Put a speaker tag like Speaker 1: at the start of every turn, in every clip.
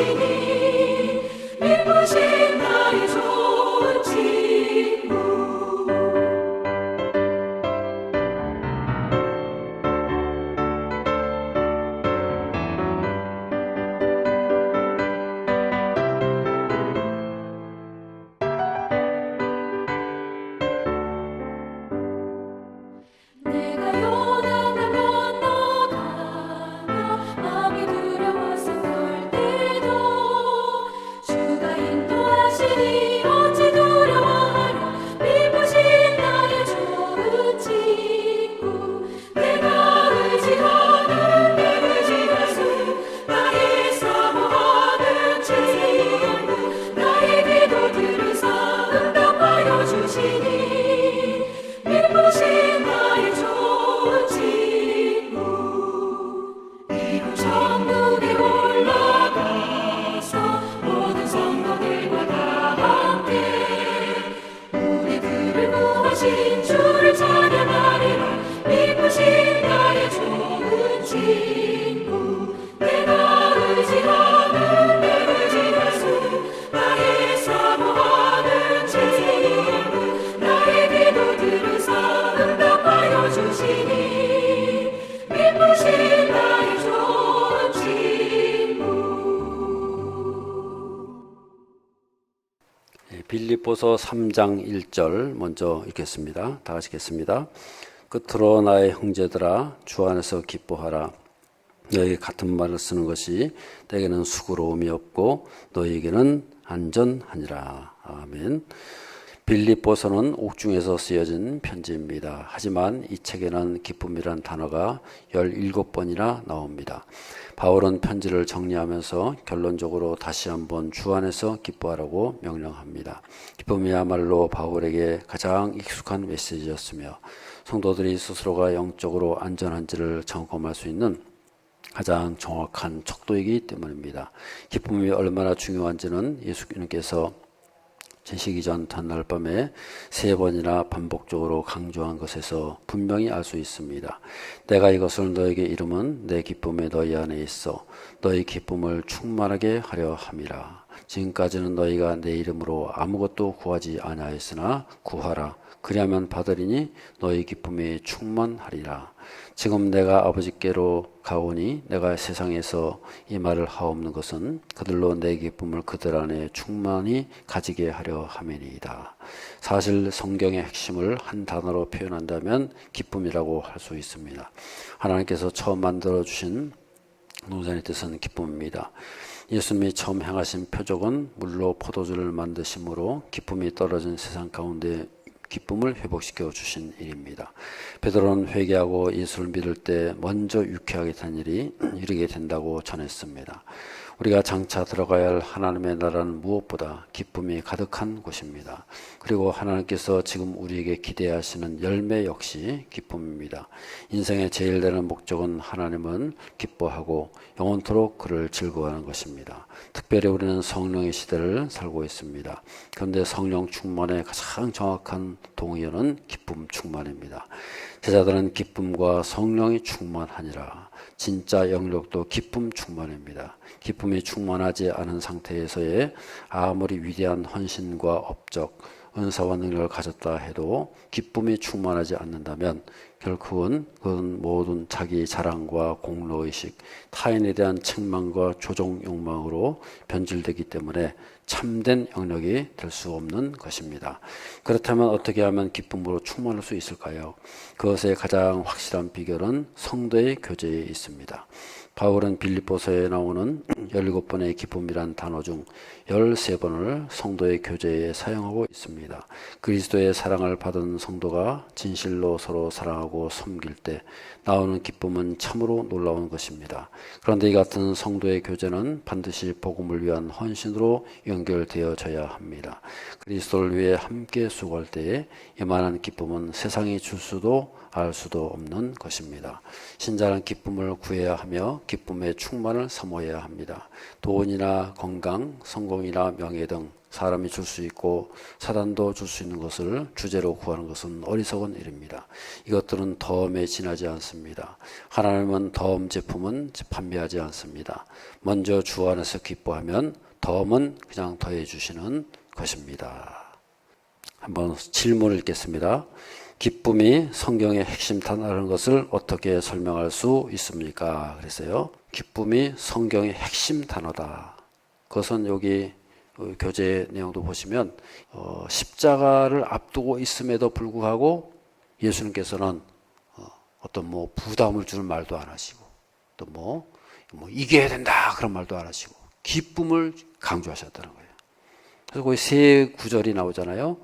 Speaker 1: 주시니 기쁘신 나의 좋은 친구. 내가 요단을 건너가며 마음이 두려워서 떨 때도 주가 인도하시니 어찌 두려워하랴. 기쁘신 나의 좋은 친구. 내가 의지하는 내 의지가수 나의 사모하는 친구. 나의 기도 들으사 응답하여 주시니 기쁘신 나의 좋은 친구. 이루 천국에 올라가서 모든 성도들과 다 함께 우리 그를 구하신 주를 찬양하리라. 기쁘신 나의 좋은 친구. 내가 의지하는 내 의지가수 나의 사모하는 친구. 나의 기도 들으사 응답하여 주시니 기쁘신 나의 좋은 친구.
Speaker 2: 빌립보서 3장 1절 먼저 읽겠습니다. 다 같이 읽겠습니다. 끝으로 나의 형제들아 주 안에서 기뻐하라. 너희 같은 말을 쓰는 것이 내게는 수고로움이 없고 너희에게는 안전하니라. 아멘. 빌립보서는 옥중에서 쓰여진 편지입니다. 하지만 이 책에는 기쁨이란 단어가 17번이나 나옵니다. 바울은 편지를 정리하면서 결론적으로 다시 한번 주 안에서 기뻐하라고 명령합니다. 기쁨이야말로 바울에게 가장 익숙한 메시지였으며 성도들이 스스로가 영적으로 안전한지를 점검할 수 있는 가장 정확한 척도이기 때문입니다. 기쁨이 얼마나 중요한지는 예수님께서 진시기 전 전날 밤에 3번이나 반복적으로 강조한 것에서 분명히 알 수 있습니다. 내가 이것을 너에게 이름은 내 기쁨이 너희 안에 있어 너희 기쁨을 충만하게 하려 함이라. 지금까지는 너희가 내 이름으로 아무것도 구하지 아니하였으나 구하라. 그리하면 받으리니 너희 기쁨이 충만하리라. 지금 내가 아버지께로 가오니 내가 세상에서 이 말을 하옵는 것은 그들로 내 기쁨을 그들 안에 충만히 가지게 하려 함이니이다. 사실 성경의 핵심을 한 단어로 표현한다면 기쁨이라고 할 수 있습니다. 하나님께서 처음 만들어주신 농산의 뜻은 기쁨입니다. 예수님이 처음 행하신 표적은 물로 포도주를 만드심으로 기쁨이 떨어진 세상 가운데 기쁨을 회복시켜 주신 일입니다. 베드로는 회개하고 예수를 믿을 때 먼저 유쾌하게 된 일이 이르게 된다고 전했습니다. 우리가 장차 들어가야 할 하나님의 나라는 무엇보다 기쁨이 가득한 곳입니다. 그리고 하나님께서 지금 우리에게 기대하시는 열매 역시 기쁨입니다. 인생의 제일 되는 목적은 하나님은 기뻐하고 영원토록 그를 즐거워하는 것입니다. 특별히 우리는 성령의 시대를 살고 있습니다. 그런데 성령 충만의 가장 정확한 동의어는 기쁨 충만입니다. 제자들은 기쁨과 성령이 충만하니라. 진짜 영역도 기쁨 충만입니다. 기쁨이 충만하지 않은 상태에서의 아무리 위대한 헌신과 업적, 은사와 능력을 가졌다 해도 기쁨이 충만하지 않는다면 결국은 그건 모든 자기 자랑과 공로의식, 타인에 대한 책망과 조종 욕망으로 변질되기 때문에 참된 영역이 될 수 없는 것입니다. 그렇다면 어떻게 하면 기쁨으로 충만할 수 있을까요? 그것의 가장 확실한 비결은 성도의 교제에 있습니다. 바울은 빌립보서에 나오는 17번의 기쁨이란 단어 중 13번을 성도의 교제에 사용하고 있습니다. 그리스도의 사랑을 받은 성도가 진실로 서로 사랑하고 섬길 때 나오는 기쁨은 참으로 놀라운 것입니다. 그런데 이 같은 성도의 교제는 반드시 복음을 위한 헌신으로 연결되어져야 합니다. 그리스도를 위해 함께 수고할 때에 이만한 기쁨은 세상이 줄 수도 알 수도 없는 것입니다. 신자는 기쁨을 구해야 하며 기쁨의 충만을 사모해야 합니다. 돈이나 건강, 성공이나 명예 등 사람이 줄 수 있고 사단도 줄 수 있는 것을 주제로 구하는 것은 어리석은 일입니다. 이것들은 덤에 지나지 않습니다. 하나님은 덤 제품은 판매하지 않습니다. 먼저 주 안에서 기뻐하면 덤은 그냥 더해 주시는 것입니다. 한번 질문을 읽겠습니다. 기쁨이 성경의 핵심 단어라는 것을 어떻게 설명할 수 있습니까? 그랬어요. 기쁨이 성경의 핵심 단어다. 그것은 여기 교재 내용도 보시면 십자가를 앞두고 있음에도 불구하고 예수님께서는 어떤 부담을 주는 말도 안 하시고 또 이겨야 된다 그런 말도 안 하시고 기쁨을 강조하셨다는 거예요. 그래서 거기 세 구절이 나오잖아요.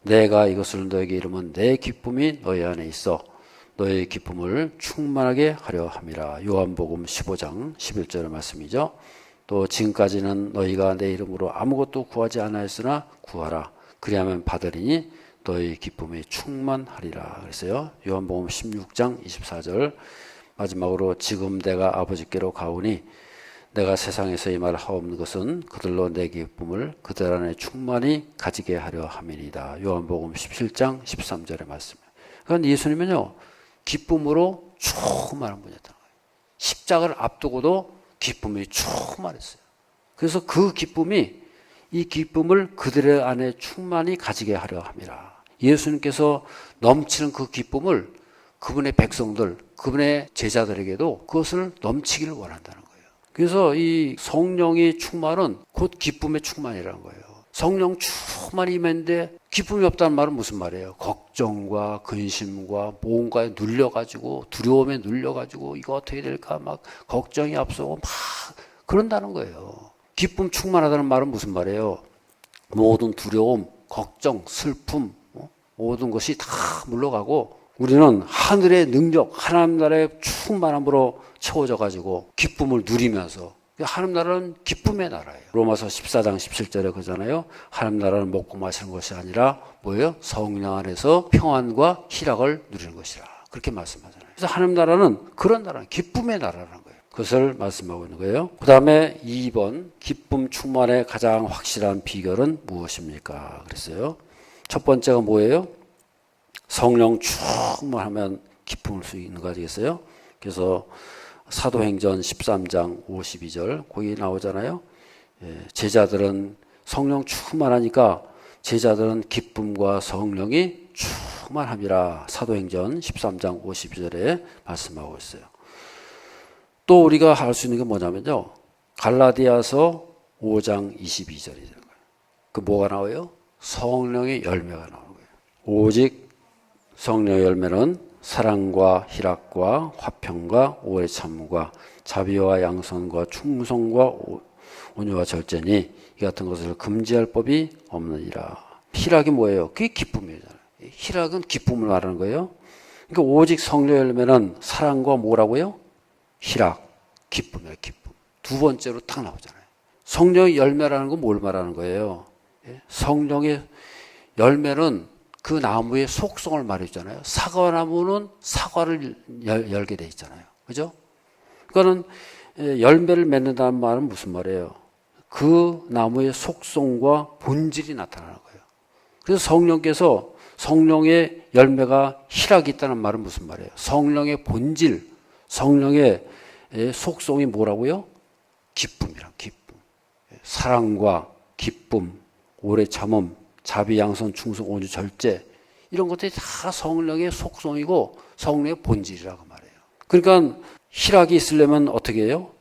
Speaker 2: 내가 이것을 너에게 이르면 내 기쁨이 너희 안에 있어 너의 기쁨을 충만하게 하려 함이라. 요한복음 15장 11절의 말씀이죠. 또 지금까지는 너희가 내 이름으로 아무것도 구하지 않았으나 구하라. 그리하면 받으리니 너희 기쁨이 충만하리라. 그랬어요. 요한복음 16장 24절 마지막으로 지금 내가 아버지께로 가오니 내가 세상에서 이 말을 하옵는 것은 그들로 내 기쁨을 그들 안에 충만히 가지게 하려 함이니이다. 요한복음 17장 13절의 말씀. 그러니까 예수님은요 기쁨으로 충만한 분이었다는 거예요. 십자가를 앞두고도 기쁨이 충만했어요. 그래서 그 기쁨이 이 기쁨을 그들의 안에 충만히 가지게 하려 함이라. 예수님께서 넘치는 그 기쁨을 그분의 백성들, 그분의 제자들에게도 그것을 넘치기를 원한다는 거예요. 그래서 이 성령의 충만은 곧 기쁨의 충만이라는 거예요. 성령 충만이 임했는데 기쁨이 없다는 말은 무슨 말이에요? 걱정과 근심과 뭔가에 눌려가지고 두려움에 눌려가지고 이거 어떻게 될까 막 걱정이 앞서고 막 그런다는 거예요. 기쁨 충만하다는 말은 무슨 말이에요? 모든 두려움, 걱정, 슬픔 모든 것이 다 물러가고 우리는 하늘의 능력, 하나님 나라의 충만함으로 채워져 가지고 기쁨을 누리면서 하나님 나라는 기쁨의 나라예요. 로마서 14장 17절에 그러잖아요. 하나님 나라는 먹고 마시는 것이 아니라 뭐예요? 성령 안에서 평안과 희락을 누리는 것이라. 그렇게 말씀하잖아요. 그래서 하나님 나라는 그런 나라는 기쁨의 나라라는 거예요. 그것을 말씀하고 있는 거예요. 그 다음에 2번 기쁨 충만의 가장 확실한 비결은 무엇입니까? 그랬어요. 첫 번째가 뭐예요? 성령 충만하면 기쁨을 수 있는 거 아니겠어요? 그래서 사도행전 13장 52절 거기 나오잖아요. 제자들은 성령 충만하니까 제자들은 기쁨과 성령이 충만함이라. 사도행전 13장 52절에 말씀하고 있어요. 또 우리가 할 수 있는 게 뭐냐면요. 갈라디아서 5장 22절이라는 거예요. 그 뭐가 나와요? 성령의 열매가 나오는 거예요. 오직 성령의 열매는 사랑과 희락과 화평과 오래 참음과 자비와 양선과 충성과 온유와 절제니 이 같은 것을 금지할 법이 없느니라. 희락이 뭐예요? 그게 기쁨이잖아요. 희락은 기쁨을 말하는 거예요. 그러니까 오직 성령의 열매는 사랑과 뭐라고요? 희락, 기쁨이에요. 기쁨. 두 번째로 딱 나오잖아요. 성령의 열매라는 건 뭘 말하는 거예요? 성령의 열매는 그 나무의 속성을 말해주잖아요. 사과나무는 사과를 열게 돼 있잖아요. 그죠? 그거는 열매를 맺는다는 말은 무슨 말이에요? 그 나무의 속성과 본질이 나타나는 거예요. 그래서 성령께서 성령의 열매가 희락이 있다는 말은 무슨 말이에요? 성령의 본질, 성령의 속성이 뭐라고요? 기쁨이란 기쁨. 사랑과 기쁨, 오래 참음, 자비, 양선, 충성, 온유, 절제 이런 것들이 다 성령의 속성이고 성령의 본질이라고 말해요. 그러니까 희락이 있으려면 어떻게 해요?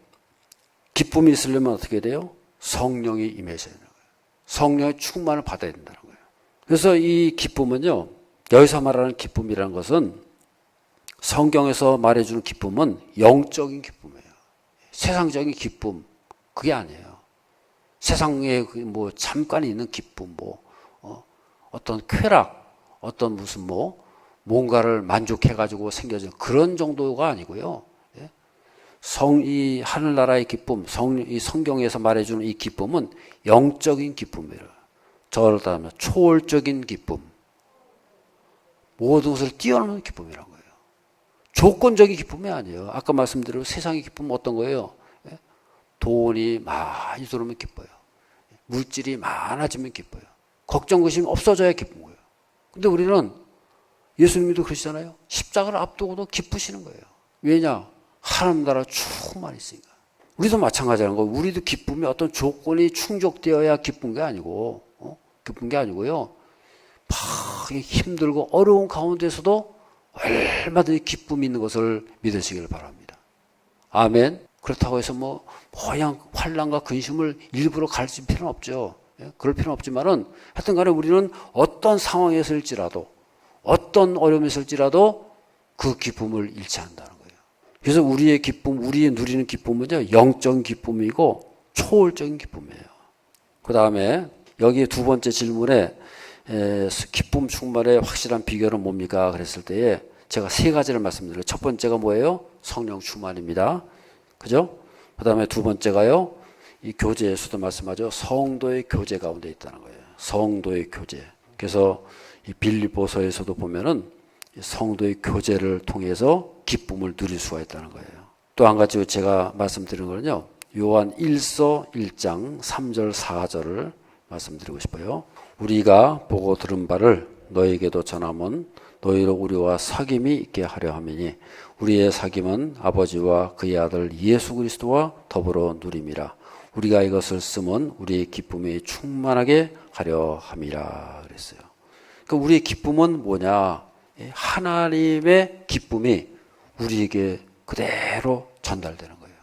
Speaker 2: 기쁨이 있으려면 어떻게 돼요? 성령이 임하셔야 되는 거예요. 성령의 충만을 받아야 된다는 거예요. 그래서 이 기쁨은요. 여기서 말하는 기쁨이라는 것은 성경에서 말해주는 기쁨은 영적인 기쁨이에요. 세상적인 기쁨 그게 아니에요. 세상에 잠깐 있는 기쁨 어떤 쾌락, 어떤 무슨 뭔가를 만족해가지고 생겨진 그런 정도가 아니고요. 이 하늘나라의 기쁨, 이 성경에서 말해주는 이 기쁨은 영적인 기쁨이에요. 저를 따르면 초월적인 기쁨, 모든 것을 뛰어넘는 기쁨이라는 거예요. 조건적인 기쁨이 아니에요. 아까 말씀드린 세상의 기쁨은 어떤 거예요? 돈이 많이 들어오면 기뻐요. 물질이 많아지면 기뻐요. 걱정, 의심 없어져야 기쁜 거예요. 근데 우리는 예수님도 그러시잖아요. 십자가를 앞두고도 기쁘시는 거예요. 왜냐? 하나님 나라 충만히 있으니까. 우리도 마찬가지라는 거예요. 우리도 기쁨이 어떤 조건이 충족되어야 기쁜 게 아니고, 기쁜 게 아니고요. 막 힘들고 어려운 가운데서도 얼마든지 기쁨이 있는 것을 믿으시길 바랍니다. 아멘. 그렇다고 해서 그냥 환난과 근심을 일부러 가르칠 필요는 없죠. 그럴 필요는 없지만은 하여튼 간에 우리는 어떤 상황에서일지라도 어떤 어려움이 있을지라도 그 기쁨을 잃지 않는다는 거예요. 그래서 우리의 기쁨, 우리의 누리는 기쁨은요, 영적인 기쁨이고 초월적인 기쁨이에요. 그 다음에 여기 두 번째 질문에 기쁨 충만의 확실한 비결은 뭡니까? 그랬을 때에 제가 세 가지를 말씀드려요. 첫 번째가 뭐예요? 성령 충만입니다. 그죠? 그 다음에 두 번째가요, 이 교제에서도 말씀하죠. 성도의 교제 가운데 있다는 거예요. 성도의 교제. 그래서 이 빌립보서에서도 보면은 성도의 교제를 통해서 기쁨을 누릴 수가 있다는 거예요. 또 한 가지 제가 말씀드리는 거는요, 요한 1서 1장 3절 4절을 말씀드리고 싶어요. 우리가 보고 들은 바를 너에게도 전하면 너희로 우리와 사귐이 있게 하려 함이니 우리의 사귐은 아버지와 그의 아들 예수 그리스도와 더불어 누림이라. 우리가 이것을 쓰면 우리의 기쁨이 충만하게 하려 함이라 그랬어요. 그러니까 우리의 기쁨은 뭐냐? 하나님의 기쁨이 우리에게 그대로 전달되는 거예요.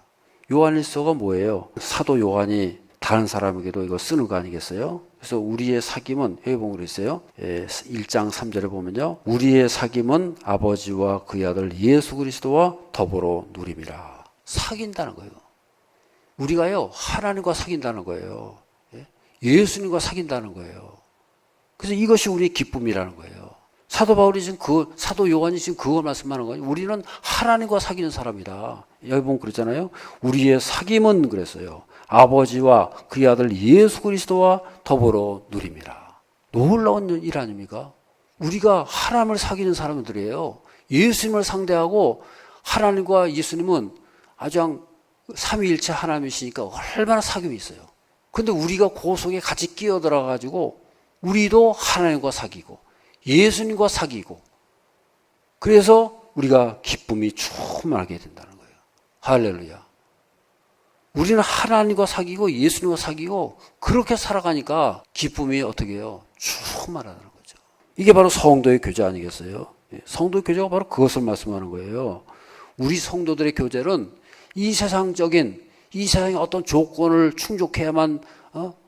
Speaker 2: 요한일서가 뭐예요? 사도 요한이 다른 사람에게도 이거 쓰는 거 아니겠어요? 그래서 우리의 사귐은 여기 보면 그랬어요. 1장 3절에 보면요. 우리의 사귐은 아버지와 그의 아들 예수 그리스도와 더불어 누림이라. 사귄다는 거예요. 우리가요, 하나님과 사귄다는 거예요. 예수님과 사귄다는 거예요. 그래서 이것이 우리의 기쁨이라는 거예요. 사도 바울이 지금 사도 요한이 지금 그거 말씀하는 거예요. 우리는 하나님과 사귀는 사람이다. 여기 보면 그랬잖아요. 우리의 사귐은 그랬어요. 아버지와 그의 아들 예수 그리스도와 더불어 누림이라. 놀라운 일 아닙니까? 우리가 하나님을 사귀는 사람들이에요. 예수님을 상대하고 하나님과 예수님은 아주 삼위일체 하나님이시니까 얼마나 사귐이 있어요. 근데 우리가 그 속에 같이 끼어들어 가지고 우리도 하나님과 사귀고 예수님과 사귀고 그래서 우리가 기쁨이 충만하게 된다는 거예요. 할렐루야. 우리는 하나님과 사귀고 예수님과 사귀고 그렇게 살아가니까 기쁨이 어떻게 해요? 충만하다는 거죠. 이게 바로 성도의 교제 아니겠어요? 성도의 교제가 바로 그것을 말씀하는 거예요. 우리 성도들의 교제는 이 세상적인 이 세상의 어떤 조건을 충족해야만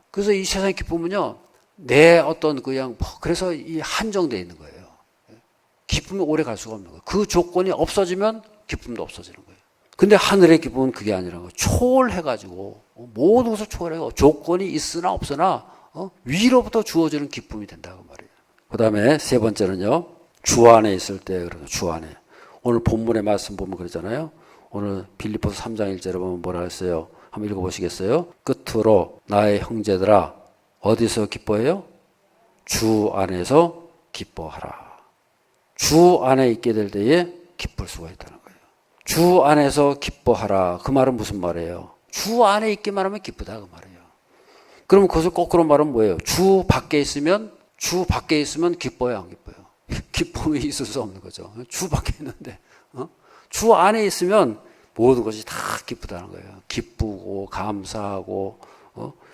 Speaker 2: 그래서 이 세상의 기쁨은요 내 어떤 그냥 그래서 이 한정되어 있는 거예요. 기쁨이 오래 갈 수가 없는 거예요. 그 조건이 없어지면 기쁨도 없어지는 거예요. 근데 하늘의 기쁨은 그게 아니라는 거예요. 초월해가지고 모든 것을 초월해서 조건이 있으나 없으나 위로부터 주어지는 기쁨이 된다고 말이에요. 그 다음에 세 번째는요. 주 안에 있을 때 그래요. 주 안에. 오늘 본문의 말씀 보면 그러잖아요. 오늘 빌립보서 3장 1절에 보면 뭐라 했어요? 한번 읽어보시겠어요? 끝으로 나의 형제들아 어디서 기뻐해요? 주 안에서 기뻐하라. 주 안에 있게 될 때에 기쁠 수가 있다는 거예요. 주 안에서 기뻐하라. 그 말은 무슨 말이에요? 주 안에 있기만 하면 기쁘다 그 말이에요. 그러면 그것을 거꾸로 말하면 뭐예요? 주 밖에 있으면 기뻐요 안 기뻐요? 기쁨이 있을 수 없는 거죠. 주 밖에 있는데 주 안에 있으면 모든 것이 다 기쁘다는 거예요. 기쁘고 감사하고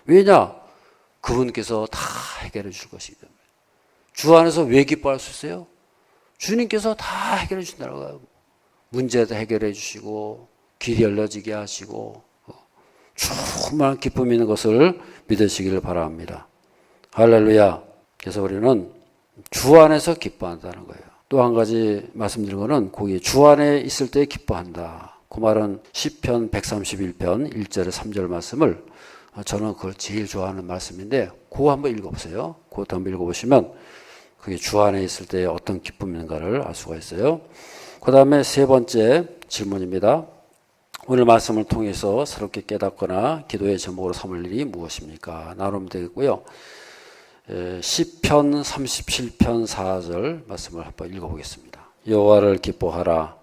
Speaker 2: 왜냐? 그분께서 다 해결해 주실 것이기 때문에. 주 안에서 왜 기뻐할 수 있어요? 주님께서 다 해결해 주신다는 거예요. 문제도 해결해 주시고 길이 열려지게 하시고 충만한 기쁨이 있는 것을 믿으시기를 바랍니다. 할렐루야. 그래서 우리는 주 안에서 기뻐한다는 거예요. 또 한 가지 말씀드린 거는 거기 주 안에 있을 때 기뻐한다. 그 말은 시편 131편 1절에 3절 말씀을 저는 그걸 제일 좋아하는 말씀인데 그거 한번 읽어보세요. 그것도 한번 읽어보시면 그게 주 안에 있을 때 어떤 기쁨이 있는가를 알 수가 있어요. 그 다음에 세 번째 질문입니다. 오늘 말씀을 통해서 새롭게 깨닫거나 기도의 제목으로 삼을 일이 무엇입니까? 나누면 되겠고요. 시편 37편 4절 말씀을 한번 읽어보겠습니다. 여호와를 기뻐하라.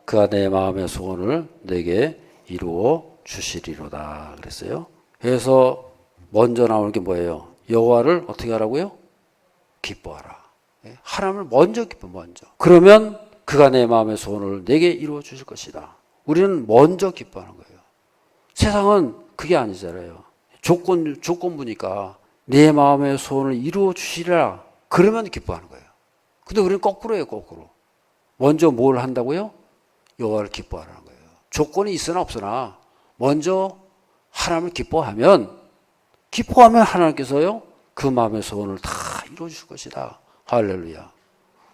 Speaker 2: 그가 내 마음의 소원을 내게 이루어 주시리로다 그랬어요. 그래서 먼저 나오는 게 뭐예요? 여호와를 어떻게 하라고요? 기뻐하라. 하나님을 먼저 먼저. 그러면 그가 내 마음의 소원을 내게 이루어 주실 것이다. 우리는 먼저 기뻐하는 거예요. 세상은 그게 아니잖아요. 조건부니까 내 마음의 소원을 이루어 주시리라. 그러면 기뻐하는 거예요. 근데 우리는 거꾸로예요, 거꾸로. 먼저 뭘 한다고요? 여호와를 기뻐하라는 거예요. 조건이 있으나 없으나 먼저 하나님을 기뻐하면 하나님께서요 그 마음의 소원을 다 이루어 주실 것이다. 할렐루야.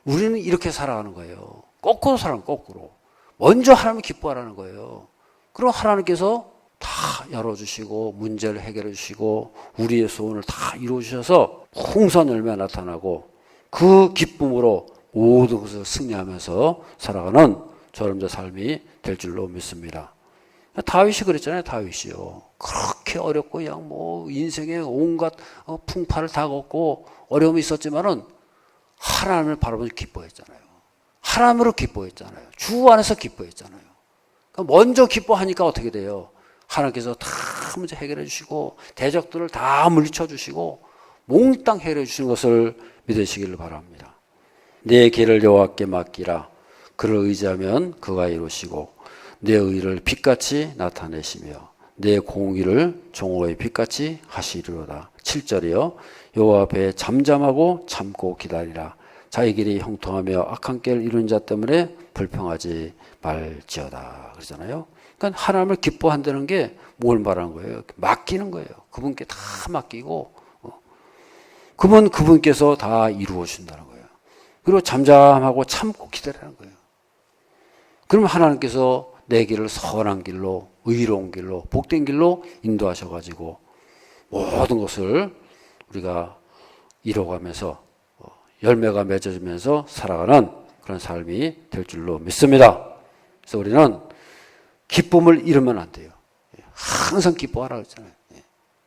Speaker 2: 우리는 이렇게 살아가는 거예요. 거꾸로 살아가는 거꾸로. 먼저 하나님을 기뻐하라는 거예요. 그럼 하나님께서 다 열어주시고 문제를 해결해 주시고 우리의 소원을 다 이루어 주셔서 풍성한 열매가 나타나고 그 기쁨으로 모든 것을 승리하면서 살아가는 저런 삶이 될 줄로 믿습니다. 다윗이 그랬잖아요. 다윗이요. 그렇게 어렵고 그냥 뭐 인생에 온갖 풍파를 다 겪고 어려움이 있었지만은 하나님을 바라보며 기뻐했잖아요. 하나님으로 기뻐했잖아요. 주 안에서 기뻐했잖아요. 그러니까 먼저 기뻐하니까 어떻게 돼요? 하나님께서 다 문제 해결해 주시고 대적들을 다 물리쳐 주시고 몽땅 해결해 주시는 것을 믿으시기를 바랍니다. 내 길을 여호와께 맡기라. 그를 의지하면 그가 이루시고 내 의를 빛같이 나타내시며 내 공의를 종호의 빛같이 하시리로다. 7절이요. 여호와 앞에 잠잠하고 참고 기다리라. 자기 길이 형통하며 악한 길을 이루는 자 때문에 불평하지 말지어다. 그러잖아요. 그러니까 하나님을 기뻐한다는 게 뭘 말하는 거예요? 맡기는 거예요. 그분께 다 맡기고 그분께서 다 이루어 준다는 거예요. 그리고 잠잠하고 참고 기다리는 거예요. 그러면 하나님께서 내 길을 선한 길로 의로운 길로 복된 길로 인도하셔가지고 모든 것을 우리가 이뤄가면서 열매가 맺어지면서 살아가는 그런 삶이 될 줄로 믿습니다. 그래서 우리는 기쁨을 잃으면 안 돼요. 항상 기뻐하라 그랬잖아요.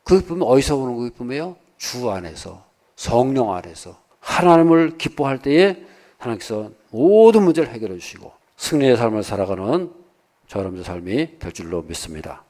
Speaker 2: 그 기쁨은 어디서 오는 그 기쁨이에요? 주 안에서 성령 안에서 하나님을 기뻐할 때에 하나님께서 모든 문제를 해결해 주시고 승리의 삶을 살아가는 저 여러분의 삶이 될 줄로 믿습니다.